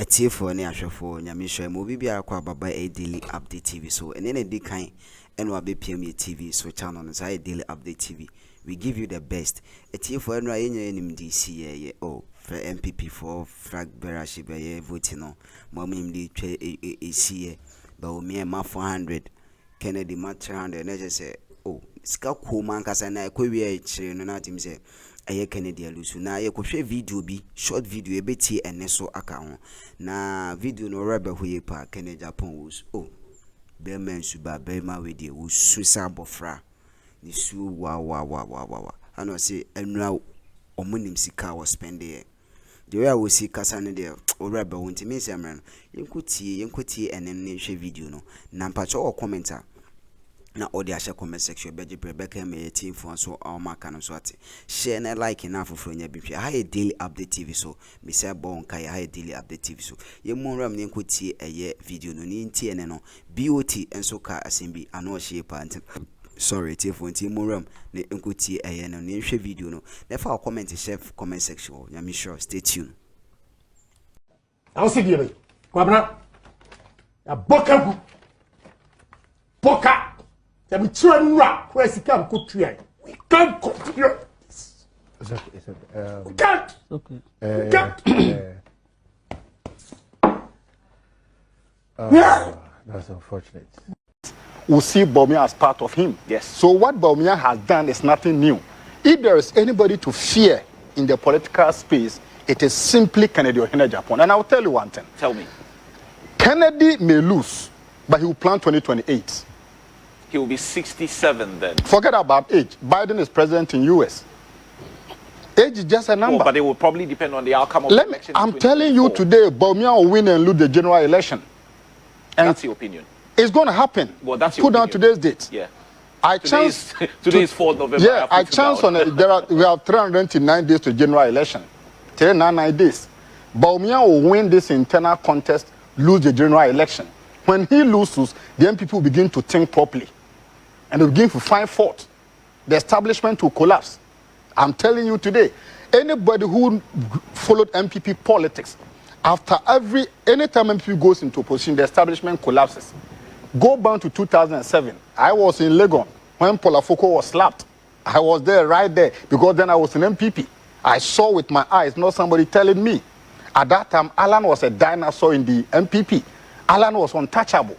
for any ashafo nyamisho mo bibia kwa baba daily update TV so and then dey kind and wa BPM TV so channel no say daily update TV we give you the best etie for no ayenye nim DC ye oh for MPP for flag bearership ye voting no mo nim dey twa esi ba o me ma 400 Kennedy ma 300 na je say oh sika ko man kasa na ekwe e chire no na tim say aye Kennedy alusu na ye kohwe video bi short video e beti ene so aka ho na video no rebe hoye pa Kennedy Agyapong was oh be men suba be ma we dey wo susa bofra ni su wa ano say enra omunim sika was spend there the way I will see kasa ne there o rebe wonti me say amran yenkotie ene ne hwe video no na mpacho o commenter na odi a share comment section beje Rebecca me team for so all maka no so ate share na like na foforo nya bi ha daily update TV so me say bon kai ha daily update TV so ye monram ne nkotie eye video no ni ntie ne no BOT enso ka asembi ano share pa ntem sorry tie for ntie monram ne nkotie eye no ne hwe video no na fa comment share comment section nya me sure stay tuned I'll see you kwabna ya boka we can't continue. We can't. Okay. That's unfortunate. We'll see Bawumia as part of him. Yes. So what Bawumia has done is nothing new. If there is anybody to fear in the political space, it is simply Kennedy Agyapong. And I'll tell you one thing. Tell me. Kennedy may lose, but he will plan 2028. He will be 67 then. Forget about age. Biden is president in US. Age is just a number. Oh, but it will probably depend on the outcome of the election. I'm telling you today, Bawumia will win and lose the general election. And that's your opinion. It's going to happen. Well, that's your Put down today's date. Yeah. Today is 4th November. Yeah, I chance on it. We have 309 days to general election. Today 99 days. Bawumia will win this internal contest, lose the general election. When he loses, the MPP will begin to think properly. And they begin to find fault. The establishment will collapse. I'm telling you today, anybody who followed MPP politics, anytime MPP goes into opposition, the establishment collapses. Go back to 2007. I was in Legon when Polafoko was slapped. I was there, right there, because then I was in MPP. I saw with my eyes, not somebody telling me. At that time, Alan was a dinosaur in the MPP. Alan was untouchable.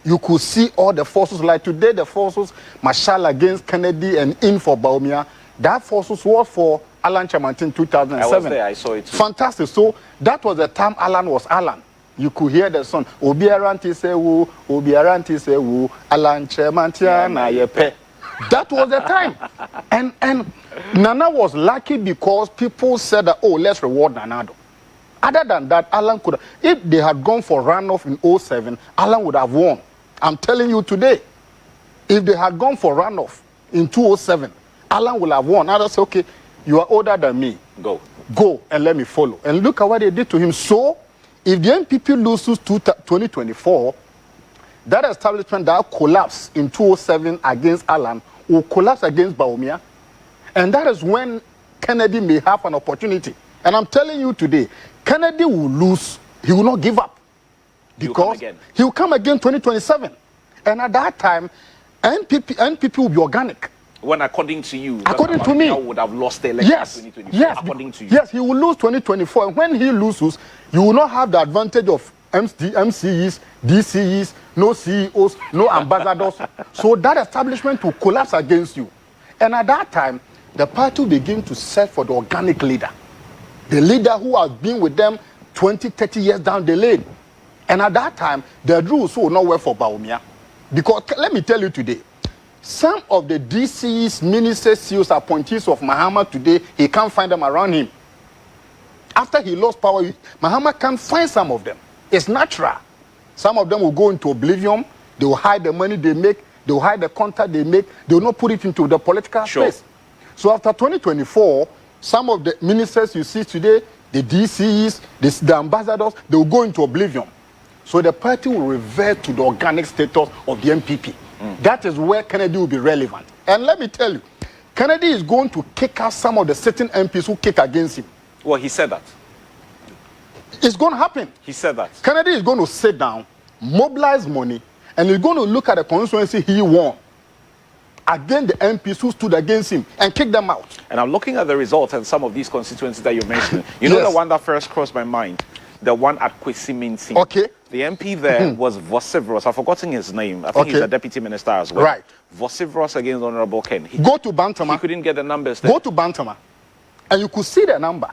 You could see all the forces, like today the forces marshal against Kennedy and in for Bawumia. That forces was for Alan Chamantin in 2007. I was there, I saw it too. Fantastic. So that was the time Alan was Alan. You could hear the song, Obi Aranti se wu, Alan Chamantia na yepe. That was the time. And Nana was lucky because people said that, oh, let's reward Nanado. Other than that, Alan could have, if they had gone for runoff in 07, Alan would have won. I'm telling you today, if they had gone for runoff in 2007, Alan would have won. I'd say, okay, you are older than me. Go and let me follow. And look at what they did to him. So, if the NPP loses 2024, that establishment that collapsed in 2007 against Alan will collapse against Bawumia. And that is when Kennedy may have an opportunity. And I'm telling you today, Kennedy will lose. He will not give up. Because he will come again 2027. And at that time, NPP will be organic. When according to you, according to me, would have lost the election in 2024. Yes, according to you. Yes, he will lose 2024. And when he loses, you will not have the advantage of MCEs, DCEs, no CEOs, no ambassadors. So that establishment will collapse against you. And at that time, the party will begin to search for the organic leader. The leader who has been with them 20, 30 years down the lane. And at that time, the rules will not work for Bawumia. Because let me tell you today, some of the DCs, ministers, CEOs, appointees of Mahama today, he can't find them around him. After he lost power, Mahama can't find some of them. It's natural. Some of them will go into oblivion. They will hide the money they make. They will hide the contact they make. They will not put it into the political space. So after 2024, some of the ministers you see today, the DCs, the ambassadors, they will go into oblivion. So the party will revert to the organic status of the MPP. That is where Kennedy will be relevant. And let me tell you, Kennedy is going to kick out some of the certain MPs who kick against him. Well, he said that. It's going to happen. He said that. Kennedy is going to sit down, mobilize money, and he's going to look at the constituency he won against the MPs who stood against him and kick them out. And I'm looking at the results and some of these constituencies that you mentioned. You know Yes. the one that first crossed my mind? The one at Kesi. Okay. The MP there was Vosivros. I've forgotten his name. I think he's Okay. a deputy minister as well. Right. Vosivros against Honorable Ken. Go to He Bantama. couldn't get the numbers there. Go to Bantama, and you could see the number.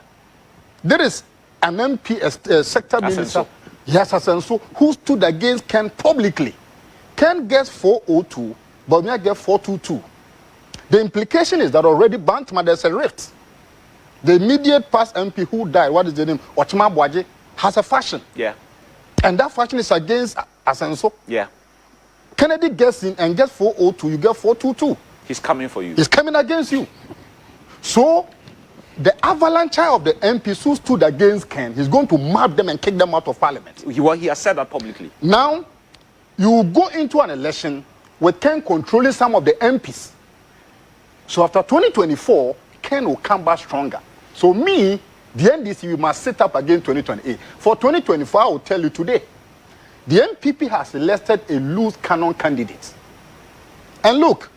There is an MP, sector minister, yes, Asenso, who stood against Ken publicly. Ken gets 402, Bawumia gets 422. The implication is that already Bantama, there's a rift. The immediate past MP who died, what is the name? Ochima Bwaje, has a faction. Yeah. And that faction is against Asenso. Yeah. Kennedy gets in and gets 402, you get 422. He's coming for you. He's coming against you. So, the avalanche of the MPs who stood against Ken, he's going to map them and kick them out of parliament. He has said that publicly. Now, you go into an election with Ken controlling some of the MPs. So after 2024, Ken will come back stronger. So me, the NDC, we must set up again 2028. For 2024, I will tell you today, the MPP has elected a loose cannon candidate. And look,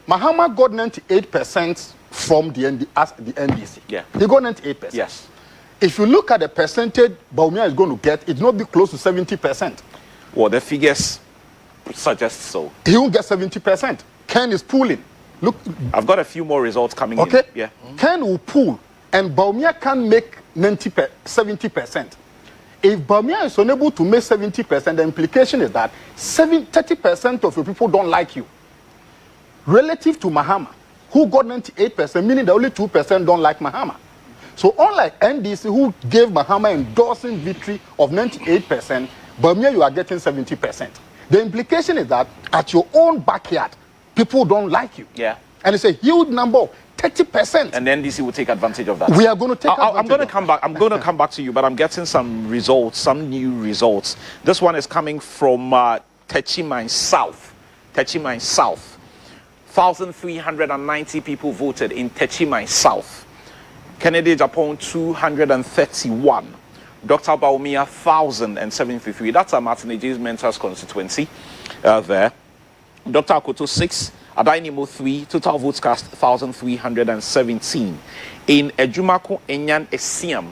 Mahama got 98% from the NDC. Yeah. He got 98%. Yes. If you look at the percentage Bawumia is going to get, it will not be close to 70%. Well, the figures suggest so. He will get 70%. Ken is pulling. Look, I've got a few more results coming okay? in. Yeah. Ken will pull, and Bawumia can make 70%. If Bawumia is unable to make 70%, the implication is that 30% of your people don't like you. Relative to Mahama, who got 98%, meaning that only 2% don't like Mahama. So unlike NDC, who gave Mahama endorsing victory of 98%, Bawumia, you are getting 70%. The implication is that at your own backyard, people don't like you. Yeah. And it's a huge number, 30%. And the NDC will take advantage of that. We are going to take I'm going to advantage come back. I'm going to come back to you, but I'm getting some results, some new results. This one is coming from Techimai South. Techimai South. 1,390 people voted in Techimai South. Kennedy Agyapong 231. Dr. Bawumia 1,073. That's a Martin Ej's Mentor's constituency there. Dr. Akoto 6. Adainimo 3. Total votes cast 1,317. In Ejumako Enyan Esiam.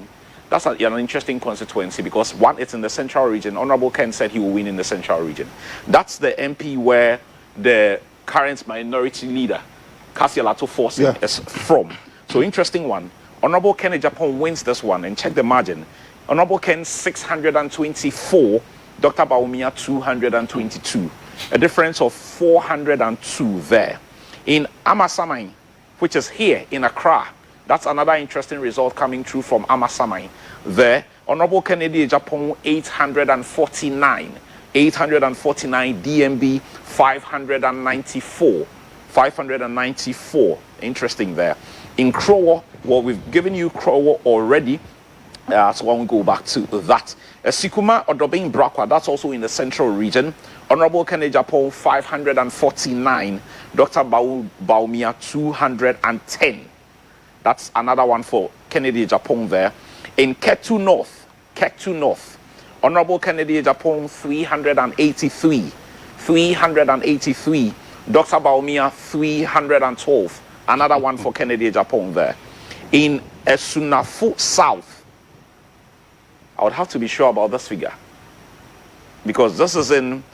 That's an interesting constituency because one, it's in the central region. Honorable Ken said he will win in the central region. That's the MP where the current minority leader, Kesi Alato Forcing, is from. So interesting one. Honorable Ken Agyapong wins this one, and check the margin. Honorable Ken 624, Dr. Bawumia 222. A difference of 402 there. In Amasamai, which is here in Accra, that's another interesting result coming through from Amasamai. There, Honorable Kennedy Agyapong 849. 849, DMB 594. 594. Interesting there. In Krowo, well, we've given you Krowo already. So when we go back to that. Sikuma Odobin Brakwa, that's also in the central region. Honorable Kennedy Agyapong 549. Dr. Bawumia 210. That's another one for Kennedy Agyapong there. In Ketu North, Honorable Kennedy Agyapong 383. 383. Dr. Bawumia 312. Another one for Kennedy Agyapong there. In Esunafu South, I would have to be sure about this figure because this is in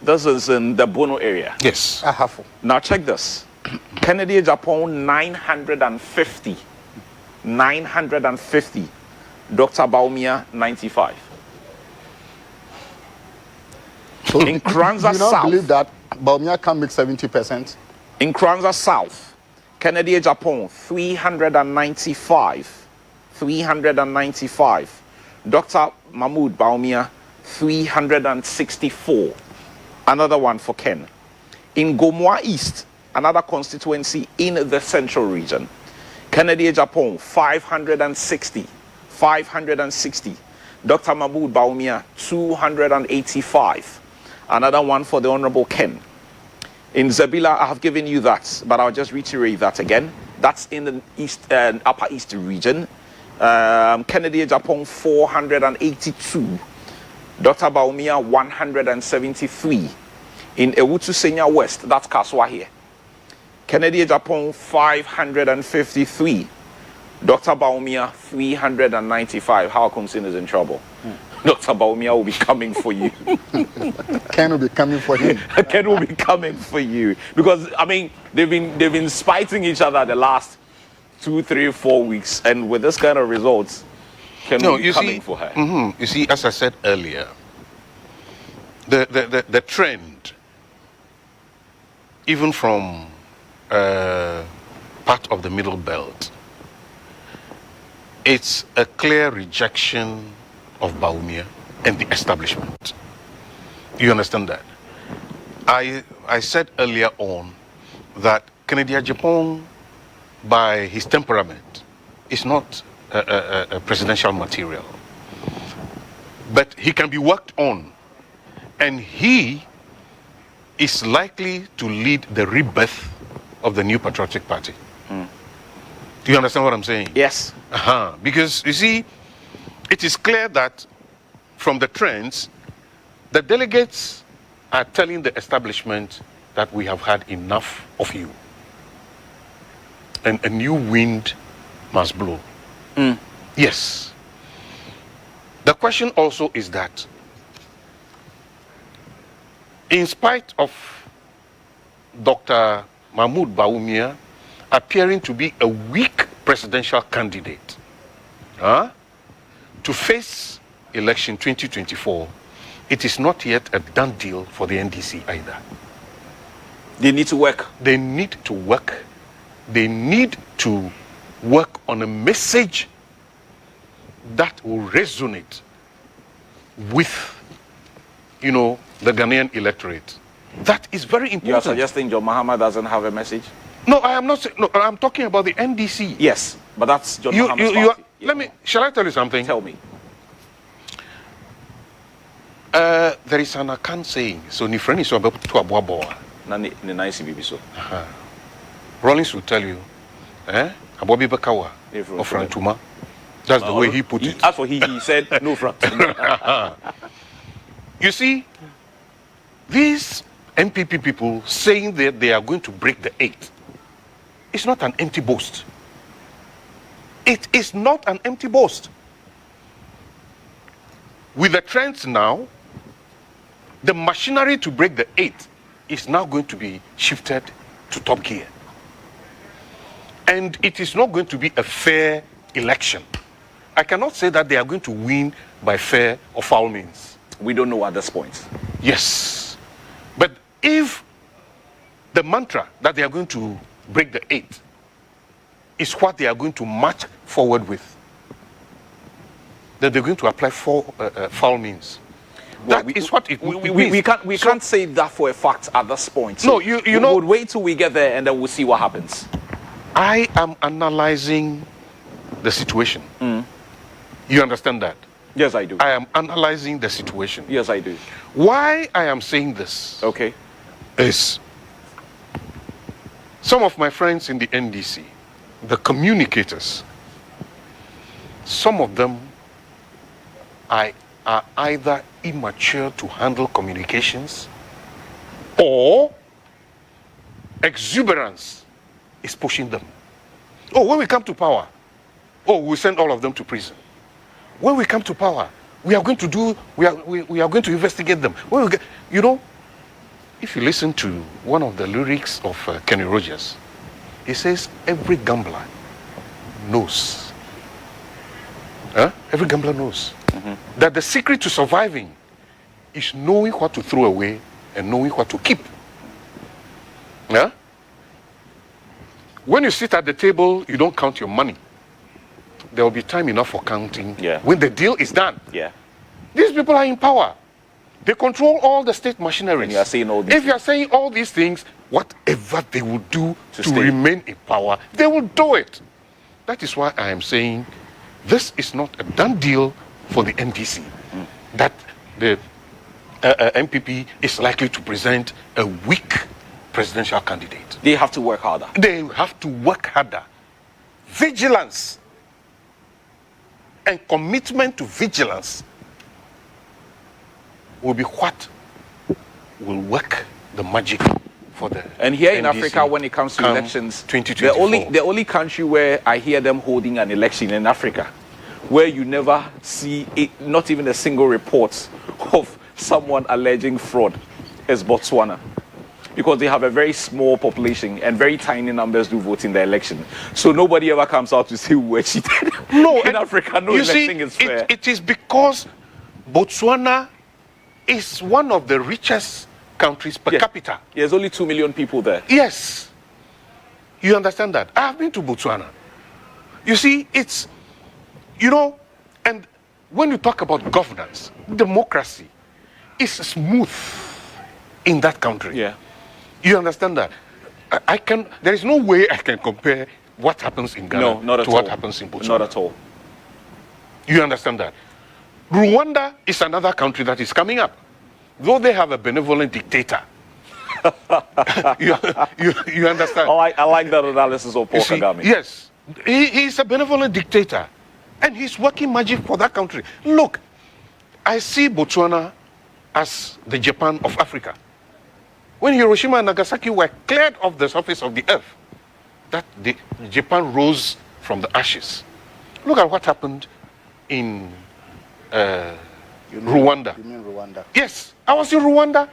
the Bono area. Yes. I have. Now check this. Kennedy Agyapong 950. 950. Dr. Bawumia 95. So in Kranza you don't South, believe that Bawumia can make 70%? In Kranza South, Kennedy Agyapong 395. 395. Dr. Mahmoud Bawumia 364. Another one for Ken. In Gomoa East, another constituency in the central region, Kennedy Agyapong 560. 560. Dr. Mahmoud Bawumia 285. Another one for the Honorable Ken. In Zabila, I have given you that, but I'll just reiterate that again. That's in the east, upper east region. Kennedy Agyapong 482. Dr. Bawumia 173. In Ewutu Senior West, that's Kaswa here. Kennedy Agyapong 553. Dr. Bawumia 395. How Kumsin is in trouble? Dr. Bawumia will be coming for you. Ken will be coming for him. Ken will be coming for you. Because I mean they've been spiting each other the last 2, 3, 4 weeks, and with this kind of results, Ken will be coming for her. You see, as I said earlier, the trend, even from part of the middle belt, it's a clear rejection of Bawumia and the establishment. You understand that? I said earlier on that Kennedy Agyapong, by his temperament, is not a presidential material. But he can be worked on, and he is likely to lead the rebirth of the new patriotic party. Do you understand what I'm saying? Yes. Because, you see, it is clear that from the trends, the delegates are telling the establishment that we have had enough of you. And a new wind must blow. Yes. The question also is that, in spite of Dr. Mahmoud Bawumia appearing to be a weak presidential candidate to face election 2024, it is not yet a done deal for the NDC either. They need to work. They need to work. They need to work on a message that will resonate with, you know, the Ghanaian electorate. That is very important. You are suggesting John Mahama doesn't have a message? No, I am not. No, I'm talking about the NDC. Yes, but that's John Mahama's party. Let me. Shall I tell you something? Tell me. There is an Akan saying. So, ni friend is about to aboa. Nani nice bibi so. Rollins will tell you, Abobi Bakawa or Frantuma. That's the way he put it. As for he said no Frantuma. You see, these MPP people saying that they are going to break the 8, it's not an empty boast. It is not an empty boast. With the trends now, the machinery to break the 8 is now going to be shifted to top gear. And it is not going to be a fair election. I cannot say that they are going to win by fair or foul means. We don't know at this point. Yes. But if the mantra that they are going to break the 8 is what they are going to march forward with, then they're going to apply foul means. Well, That is what it we can't say that for a fact at this point. So No, you know, we'll wait till we get there and then we'll see what happens. I am analyzing the situation. You understand that? Yes, I do. I am analyzing the situation. Yes, I do. Why I am saying this Okay. is some of my friends in the NDC, the communicators, some of them are either immature to handle communications or exuberance is pushing them. Oh, when we come to power, we send all of them to prison. When we come to power, we are going to investigate them. When we get, you know, if you listen to one of the lyrics of Kenny Rogers, he says every gambler knows. Every gambler knows that the secret to surviving is knowing what to throw away and knowing what to keep. When you sit at the table, you don't count your money. There will be time enough for counting when the deal is done. Yeah. These people are in power. They control all the state machinery. And you are saying all these If you are saying all these things, whatever they will do to remain in power, they will do it. That is why I am saying this is not a done deal for the NDC. That the MPP is likely to present a weak presidential candidate. They have to work harder. They have to work harder. Vigilance and commitment to vigilance will be what will work the magic for the And here in NDC Africa, when it comes to come elections, 2024. the only country where I hear them holding an election in Africa, where you never see it, not even a single report of someone alleging fraud, is Botswana. Because they have a very small population and very tiny numbers do vote in the election. So nobody ever comes out to say who were cheated. No, in Africa, no election is fair. It is because Botswana is one of the richest countries per capita. There's only 2 million people there. Yes. You understand that? I have been to Botswana. You see, it's, you know, and when you talk about governance, democracy is smooth in that country. Yeah. You understand that? There is no way I can compare what happens in Ghana to what happens in Botswana. Not at all. You understand that? Rwanda is another country that is coming up. Though they have a benevolent dictator. you understand? I like that analysis of Paul Kagame. Yes. He's a benevolent dictator. And he's working magic for that country. Look, I see Botswana as the Japan of Africa. When Hiroshima and Nagasaki were cleared off the surface of the earth, Japan rose from the ashes. Look at what happened in Rwanda. You mean Rwanda? Yes, I was in Rwanda.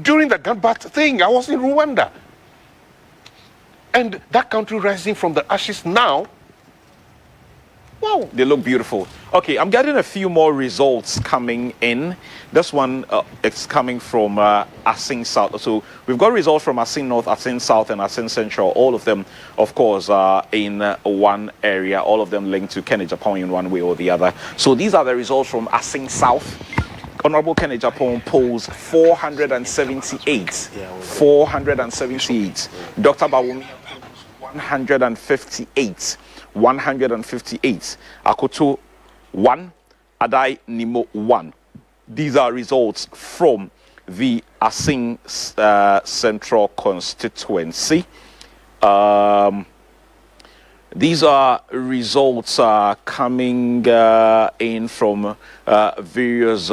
During the gunbath thing, I was in Rwanda. And that country rising from the ashes now, wow. They look beautiful. Okay, I'm getting a few more results coming in. This one it's coming from Assin South. So we've got results from Assin North, Assin South, and Assin Central. All of them, of course, in one area. All of them linked to Agyapong in one way or the other. So these are the results from Assin South. Honorable Agyapong polls 478. 478. Dr. Bawumia 158. 158. Akoto 1. Adai Nimo 1. These are results from the Assin Central constituency. These are results coming in from various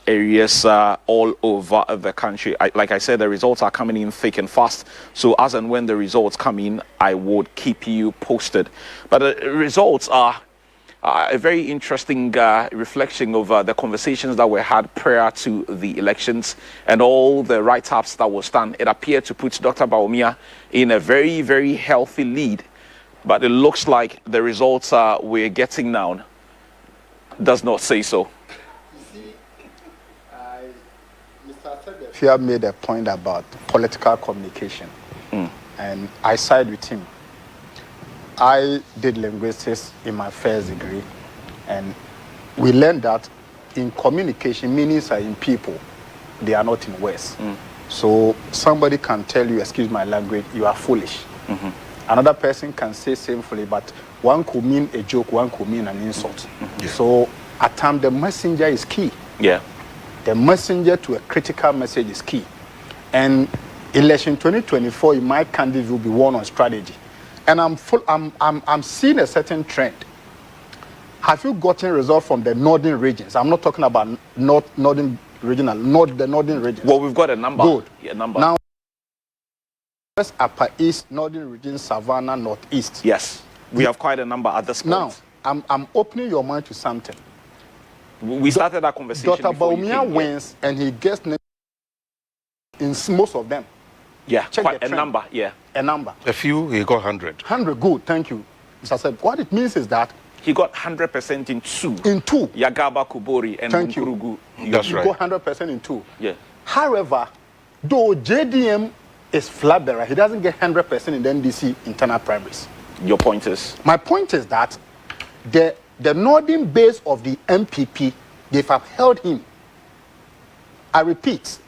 areas all over the country. Like I said, the results are coming in thick and fast. So as and when the results come in, I would keep you posted. But the results are a very interesting reflection of the conversations that were had prior to the elections and all the write-ups that was done. It appeared to put Dr. Bawumia in a very, very healthy lead. But it looks like the results we're getting now does not say so. You see, Mr. Agyapong made a point about political communication, and I side with him. I did linguistics in my first degree, and we learned that in communication, meanings are in people, they are not in words. So somebody can tell you, excuse my language, you are foolish. Another person can say shamefully, but one could mean a joke, one could mean an insult. So at times the messenger is key. Yeah. The messenger to a critical message is key. And election 2024, in my candidate will be won on strategy. And I'm seeing a certain trend. Have you gotten results from the northern regions? I'm not talking about northern regional, not the northern regions. Well, we've got a number. Good. Yeah, number. Now, West, Upper East, Northern Region, Savannah, Northeast. Yes, we have quite a number at this point. Now, I'm opening your mind to something. We started that conversation. Dr. Bawumia wins, and he gets in most of them. Yeah, check quite the a trend. number. Yeah, A few, he got 100. 100, good, thank you. Mr. Said, what it means is that he got 100% in two. In two. Yagaba, Kubori, and Thank you. Nkurugu. That's right. You got 100% in two. Yeah. However, though JDM is flag bearer, he doesn't get 100% in the NDC internal primaries. Your point is? My point is that the northern base of the MPP, they've upheld him. I repeat,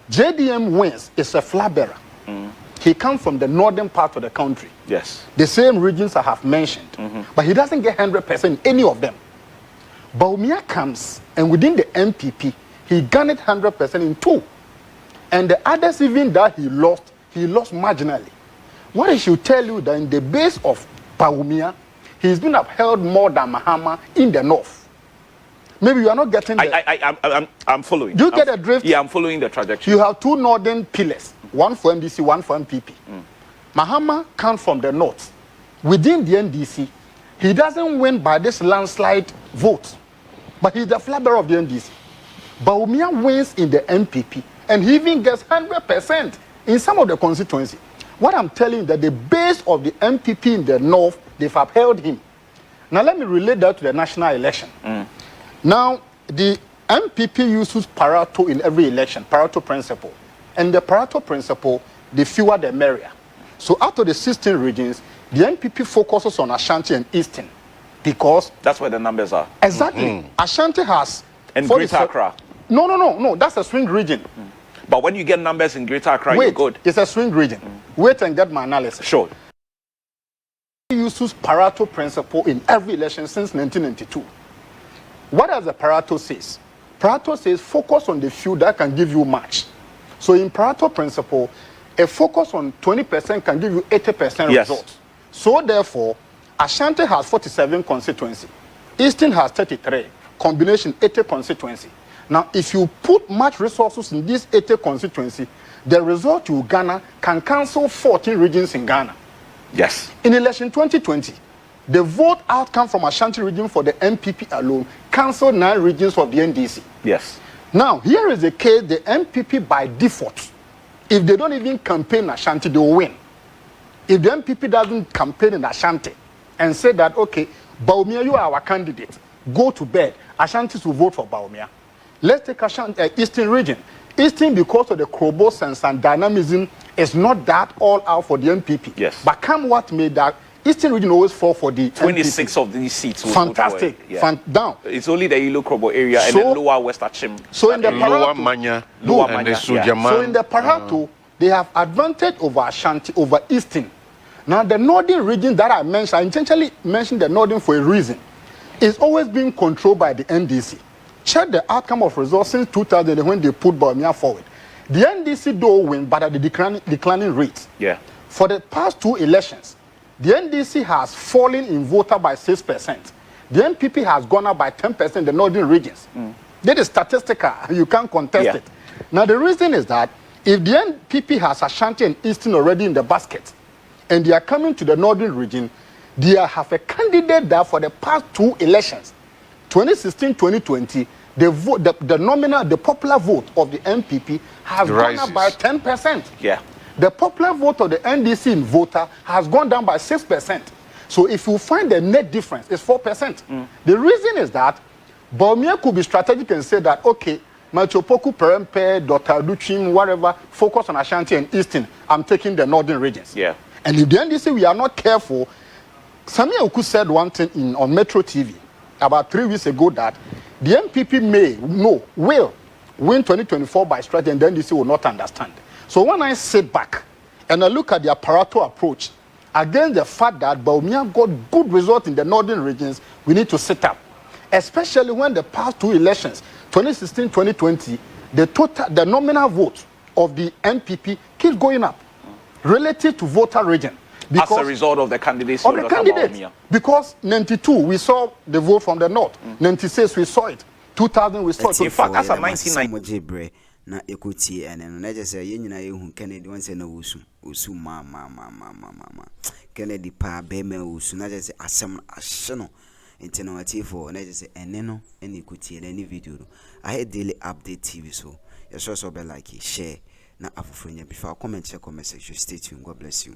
JDM wins is a flag bearer. He comes from the northern part of the country. Yes. The same regions I have mentioned. But he doesn't get 100% in any of them. Bawumia comes, and within the MPP, he garnered 100% in two. And the others, even that he lost marginally. What I should tell you that in the base of Bawumia, he's been upheld more than Mahama in the north. Maybe you are not getting I'm following. Do you get the drift? Yeah, I'm following the trajectory. You have two northern pillars, one for MDC, one for MPP. Mahama comes from the north. Within the NDC, he doesn't win by this landslide vote, but he's the flag bearer of the NDC. Bawumia wins in the MPP, and he even gets 100% in some of the constituency. What I'm telling you that the base of the MPP in the north, they've upheld him. Now let me relate that to the national election. Now, the MPP uses Pareto in every election, Pareto principle. And the Pareto principle, the fewer the merrier. So out of the 16 regions, the MPP focuses on Ashanti and Eastern because... That's where the numbers are. Exactly. Ashanti has... And Greater Accra. No. That's a swing region. But when you get numbers in Greater Accra, you're good. It's a swing region. Wait and get my analysis. Sure. He uses Pareto principle in every election since 1992. What does the Pareto says? Pareto says focus on the few that can give you much. So in Pareto principle, a focus on 20% can give you 80% results. So therefore, Ashanti has 47 constituency. Eastern has 33. Combination 80 constituency. Now, if you put much resources in this 80 constituency, the result you Ghana can cancel 14 regions in Ghana. Yes. In election 2020, the vote outcome from Ashanti region for the MPP alone cancelled 9 regions of the NDC. Yes. Now, here is the case, the MPP by default, if they don't even campaign Ashanti, they will win. If the MPP doesn't campaign in Ashanti and say that, okay, Bawumia, you are our candidate, go to bed, Ashantis will vote for Bawumia. Let's take Ashanti, Eastern region. Eastern, because of the Krobo sense and dynamism, is not that all out for the MPP. Yes. But come what may that, Eastern region always fall for the 26 MPP. of these seats. Fantastic. Down. It's only the Ilo Krobo area and then Lower West Achim. So in the Lower Pareto, Manya, and the Sujaman. So in the Pareto, they have advantage over Ashanti, over Eastern. Now the northern region that I mentioned, I intentionally mentioned the northern for a reason. It's always being controlled by the NDC. Check the outcome of results since 2000 when they put Bawumia forward. The NDC do win, but at the declining rate. Yeah. For the past 2 elections, the NDC has fallen in voter by 6%. The MPP has gone up by 10% in the northern regions. That is statistical. You can't contest it. Now, the reason is that if the NPP has Ashanti and Eastern already in the basket, and they are coming to the northern region, they have a candidate there for the past 2 elections. 2016, 2020, the popular vote of the MPP has gone up by 10%. Yeah. The popular vote of the NDC in voter has gone down by 6%. So if you find the net difference, it's 4%. The reason is that Bawumia could be strategic and say that, okay, Machopoku, Perempe, Dr. Duchim, whatever, focus on Ashanti and Eastern. I'm taking the northern regions. Yeah. And if the NDC, we are not careful, Samia Oku said one thing on Metro TV about 3 weeks ago that the MPP will win 2024 by strategy, and the NDC will not understand. So when I sit back and I look at the Pareto approach against the fact that Bawumia got good results in the northern regions, we need to sit up. Especially when the past 2 elections, 2016, 2020, the nominal vote of the MPP keeps going up relative to voter region. As a result of the candidates. Of the candidates. Because 92, we saw the vote from the north. 96, we saw it. 2000, we saw it. In fact, as a 1990. Na ekuti ene no na jese ye nyina ye hu Kennedy won se na usu ma Kennedy pa be me usu na jese asem ahye no enti no atifo na jese ene no ene ekuti ene ni video no I daily update TV so you so be like share na afofro nya before comment section stay tuned. God bless you.